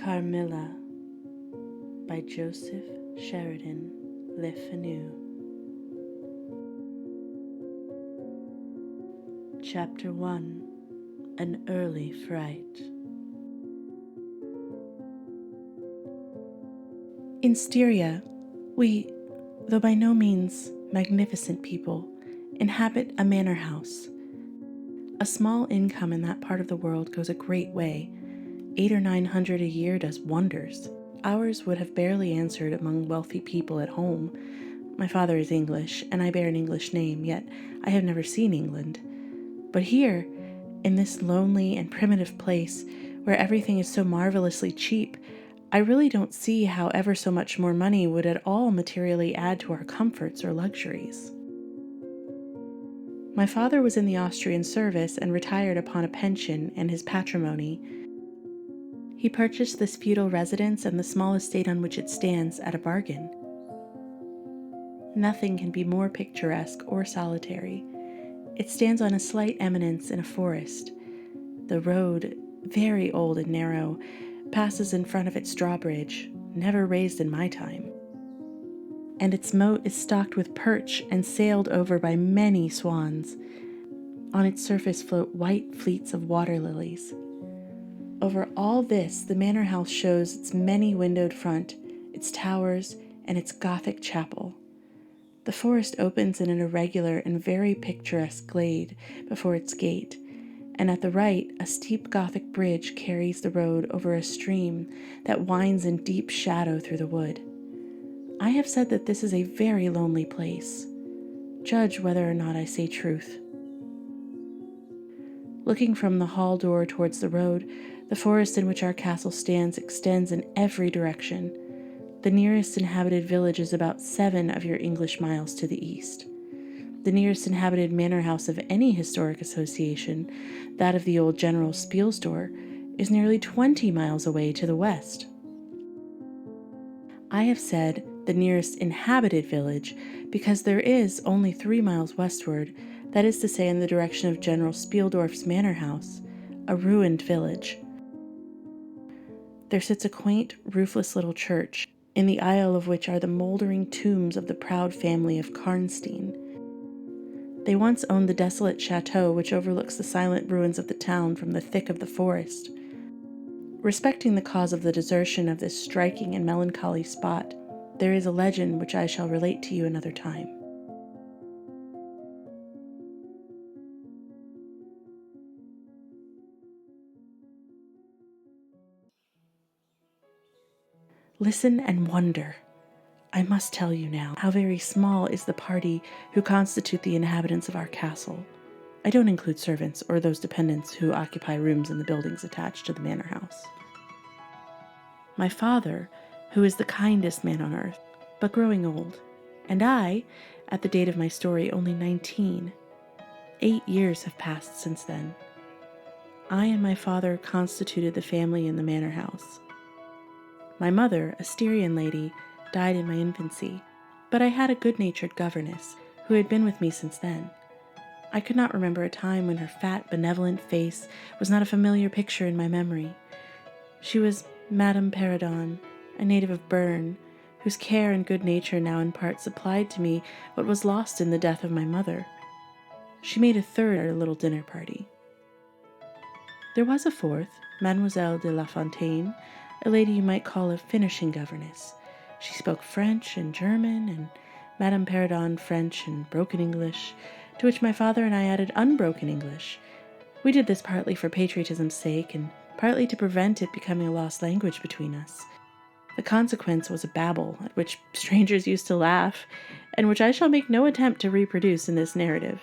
Carmilla by Joseph Sheridan, Le Fanu. Chapter 1. An Early Fright. In Styria, we, though by no means magnificent people, inhabit a manor house. A small income in that part of the world goes a great way. 800 or 900 a year does wonders. Ours would have barely answered among wealthy people at home. My father is English, and I bear an English name, yet I have never seen England. But here, in this lonely and primitive place, where everything is so marvelously cheap, I really don't see how ever so much more money would at all materially add to our comforts or luxuries. My father was in the Austrian service and retired upon a pension and his patrimony. He purchased this feudal residence and the small estate on which it stands at a bargain. Nothing can be more picturesque or solitary. It stands on a slight eminence in a forest. The road, very old and narrow, passes in front of its drawbridge, never raised in my time. And its moat is stocked with perch and sailed over by many swans. On its surface float white fleets of water lilies. Over all this, the manor house shows its many-windowed front, its towers, and its Gothic chapel. The forest opens in an irregular and very picturesque glade before its gate, and at the right, a steep Gothic bridge carries the road over a stream that winds in deep shadow through the wood. I have said that this is a very lonely place. Judge whether or not I say truth. Looking from the hall door towards the road, the forest in which our castle stands extends in every direction. The nearest inhabited village is about 7 of your English miles to the east. The nearest inhabited manor house of any historic association, that of the old General Spielsdor, is nearly 20 miles away to the west. I have said the nearest inhabited village because there is only 3 miles westward, that is to say in the direction of General Spieldorf's manor house, a ruined village. There sits a quaint, roofless little church, in the aisle of which are the moldering tombs of the proud family of Karnstein. They once owned the desolate chateau which overlooks the silent ruins of the town from the thick of the forest. Respecting the cause of the desertion of this striking and melancholy spot, there is a legend which I shall relate to you another time. Listen and wonder. I must tell you now how very small is the party who constitute the inhabitants of our castle. I don't include servants or those dependents who occupy rooms in the buildings attached to the manor house. My father, who is the kindest man on earth, but growing old, and I, at the date of my story, only 19. 8 years have passed since then. I and my father constituted the family in the manor house. My mother, a Styrian lady, died in my infancy, but I had a good-natured governess who had been with me since then. I could not remember a time when her fat, benevolent face was not a familiar picture in my memory. She was Madame Perrodon, a native of Bern, whose care and good nature now in part supplied to me what was lost in the death of my mother. She made a third at a little dinner party. There was a fourth, Mademoiselle de La Fontaine, a lady you might call a finishing governess. She spoke French and German, and Madame Perrodon French and broken English, to which my father and I added unbroken English. We did this partly for patriotism's sake, and partly to prevent it becoming a lost language between us. The consequence was a babble, at which strangers used to laugh, and which I shall make no attempt to reproduce in this narrative.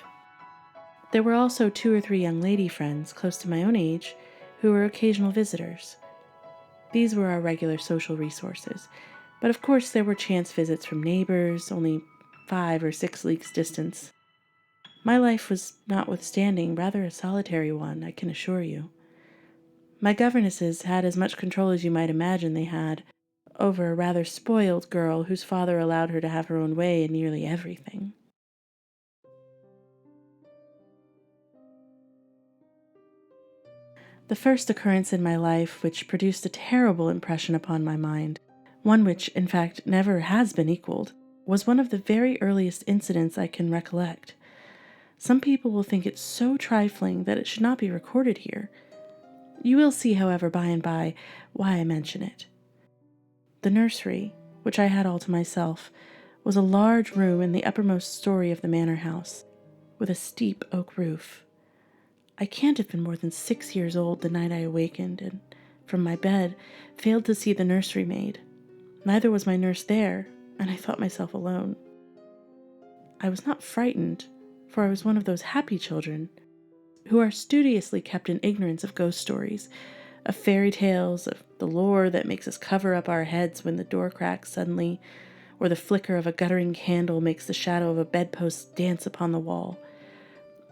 There were also 2 or 3 young lady friends, close to my own age, who were occasional visitors. These were our regular social resources, but of course there were chance visits from neighbors, only 5 or 6 leagues distance. My life was, notwithstanding, rather a solitary one, I can assure you. My governesses had as much control as you might imagine they had over a rather spoiled girl whose father allowed her to have her own way in nearly everything. The first occurrence in my life which produced a terrible impression upon my mind, one which, in fact, never has been equaled, was one of the very earliest incidents I can recollect. Some people will think it so trifling that it should not be recorded here. You will see, however, by and by, why I mention it. The nursery, which I had all to myself, was a large room in the uppermost story of the manor house, with a steep oak roof. I can't have been more than 6 years old the night I awakened, and from my bed failed to see the nursery maid. Neither was my nurse there, and I thought myself alone. I was not frightened, for I was one of those happy children who are studiously kept in ignorance of ghost stories, of fairy tales, of the lore that makes us cover up our heads when the door cracks suddenly, or the flicker of a guttering candle makes the shadow of a bedpost dance upon the wall.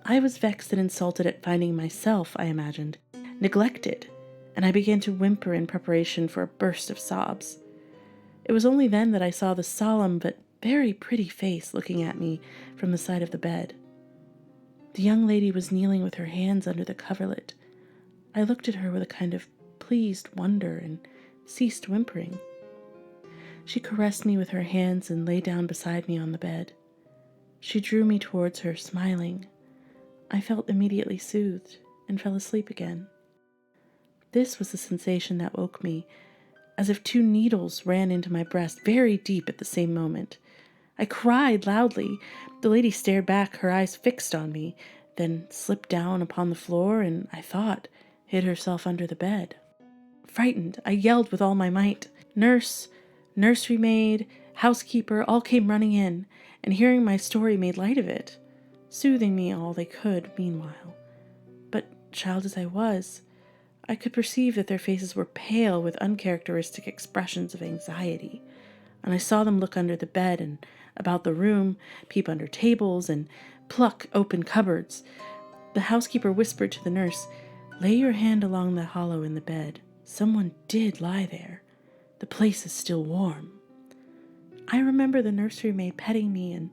I was vexed and insulted at finding myself, I imagined, neglected, and I began to whimper in preparation for a burst of sobs. It was only then that I saw the solemn but very pretty face looking at me from the side of the bed. The young lady was kneeling with her hands under the coverlet. I looked at her with a kind of pleased wonder and ceased whimpering. She caressed me with her hands and lay down beside me on the bed. She drew me towards her, smiling. I felt immediately soothed and fell asleep again. This was the sensation that woke me, as if 2 needles ran into my breast very deep at the same moment. I cried loudly. The lady stared back, her eyes fixed on me, then slipped down upon the floor and, I thought, hid herself under the bed. Frightened, I yelled with all my might. Nurse, nursery maid, housekeeper, all came running in, and hearing my story made light of it, soothing me all they could meanwhile. But, child as I was, I could perceive that their faces were pale with uncharacteristic expressions of anxiety, and I saw them look under the bed and about the room, peep under tables, and pluck open cupboards. The housekeeper whispered to the nurse, "Lay your hand along the hollow in the bed. Someone did lie there. The place is still warm." I remember the nursery maid petting me, and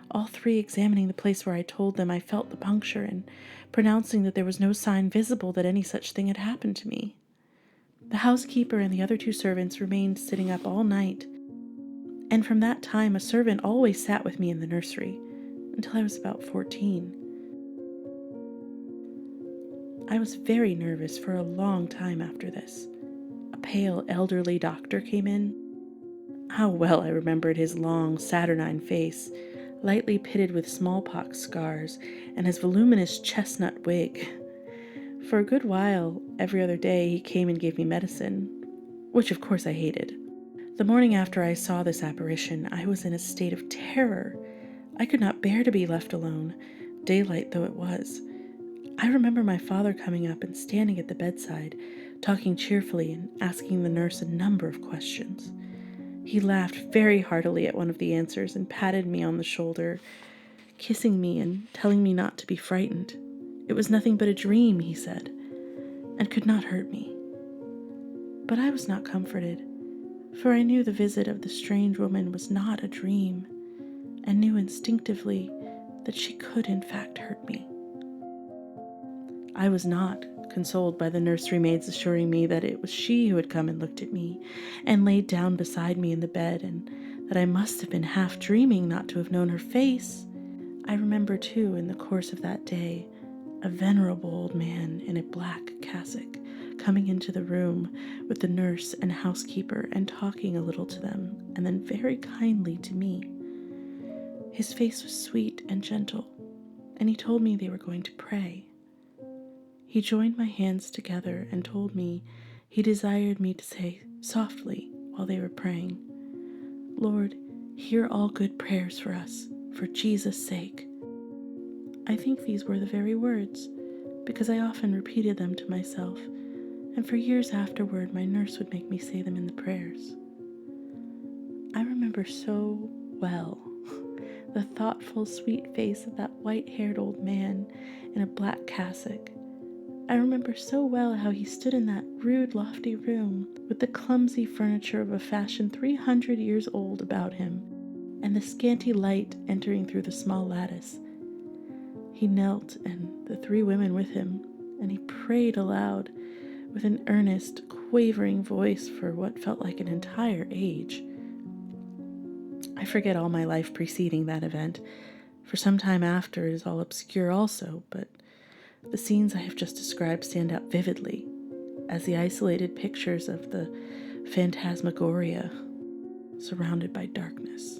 all 3 examining the place where I told them I felt the puncture, and pronouncing that there was no sign visible that any such thing had happened to me. The housekeeper and the other 2 servants remained sitting up all night, and from that time a servant always sat with me in the nursery, until I was about 14. I was very nervous for a long time after this. A pale, elderly doctor came in. How well I remembered his long, saturnine face, lightly pitted with smallpox scars, and his voluminous chestnut wig. For a good while, every other day, he came and gave me medicine, which of course I hated. The morning after I saw this apparition, I was in a state of terror. I could not bear to be left alone, daylight though it was. I remember my father coming up and standing at the bedside, talking cheerfully and asking the nurse a number of questions. He laughed very heartily at one of the answers and patted me on the shoulder, kissing me and telling me not to be frightened. It was nothing but a dream, he said, and could not hurt me. But I was not comforted, for I knew the visit of the strange woman was not a dream, and knew instinctively that she could in fact hurt me. I was not consoled by the nursery maid's assuring me that it was she who had come and looked at me, and laid down beside me in the bed, and that I must have been half dreaming not to have known her face. I remember, too, in the course of that day, a venerable old man in a black cassock coming into the room with the nurse and housekeeper and talking a little to them, and then very kindly to me. His face was sweet and gentle, and he told me they were going to pray. He joined my hands together and told me he desired me to say softly while they were praying, "Lord, hear all good prayers for us, for Jesus' sake." I think these were the very words, because I often repeated them to myself, and for years afterward my nurse would make me say them in the prayers. I remember so well the thoughtful, sweet face of that white-haired old man in a black cassock. I remember so well how he stood in that rude, lofty room with the clumsy furniture of a fashion 300 years old about him, and the scanty light entering through the small lattice. He knelt, and the 3 women with him, and he prayed aloud with an earnest, quavering voice for what felt like an entire age. I forget all my life preceding that event, for some time after is all obscure also, but the scenes I have just described stand out vividly as the isolated pictures of the phantasmagoria surrounded by darkness.